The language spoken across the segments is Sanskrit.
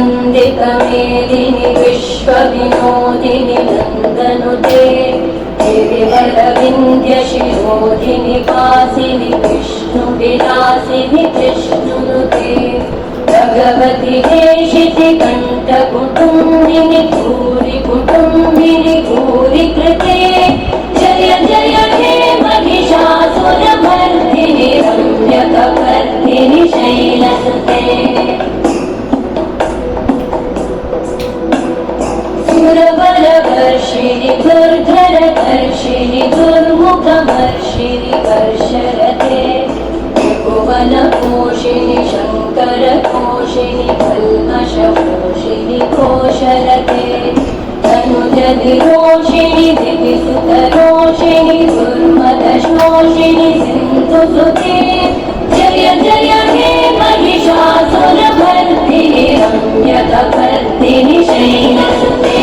नन्दितमेदिनि विश्वविनोदिनि नन्दनुते गिरिवरविन्ध्यशिरोधिनि वासिनि विष्णुविलासिनि कृष्णुनुते भगवति हेशिति कण्ठकुटुम्बिनि भूरि कुटुम्बिनि भूरि कृते जय जय हे महिषासुरमर्दिनि रम्यकपर्दिनि शैलसुते सुरवरवर्षिणि दुर्धरवर्षिणि दुर्मुखवर्षिणि वर्षरते त्रिभुवनपोषिणि शङ्करकोशिनि कल्मषपोषिनि कोशरते तनुजनिरोषिणि दिविसुतरोषिणि दुर्मदशोषिनि सिन्धुसुते जय जय हे महिषासुरमर्दिनि रम्यकपर्दिनि शैलसुते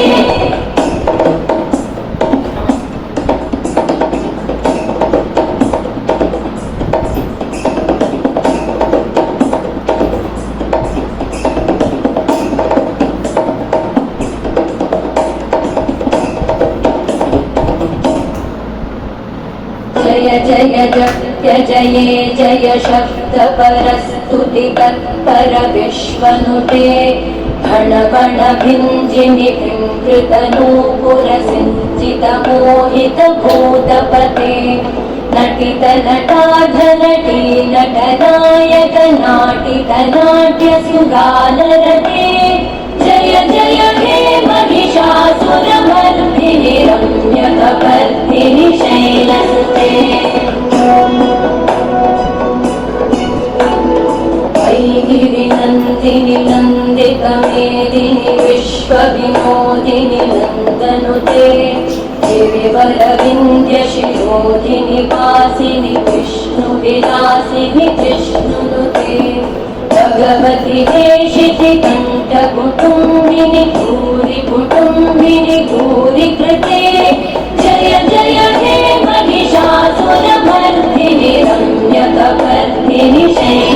जय जय जय जये जय शब्दपरस्तुतितत्पर विश्वनुते भण भण भिञ्जिनि बिम्कृतनूपुरसिञ्चितमोहितभूतपते नटित नटाधनटी नटनायक नाटित नाट्यसुगानरते जय जय हे महिषासुरमर्दिनि रम्यकपर्दिनि शैलसुते गिरिनन्दिनि नन्दितमेदिनि विश्वविनोदिनि नन्दनुते गिरिवरविन्ध्यशिरोधिनि वासिनि विष्णुविलासिनि कृष्णुनुते भगवति हेशिति कण्ठकुटुम्बिनि भूरि कुटुम्बिनि भूरि कृते जय जय हे महिषासुरमर्दिनि रम्यकपर्दिनि शैलसुते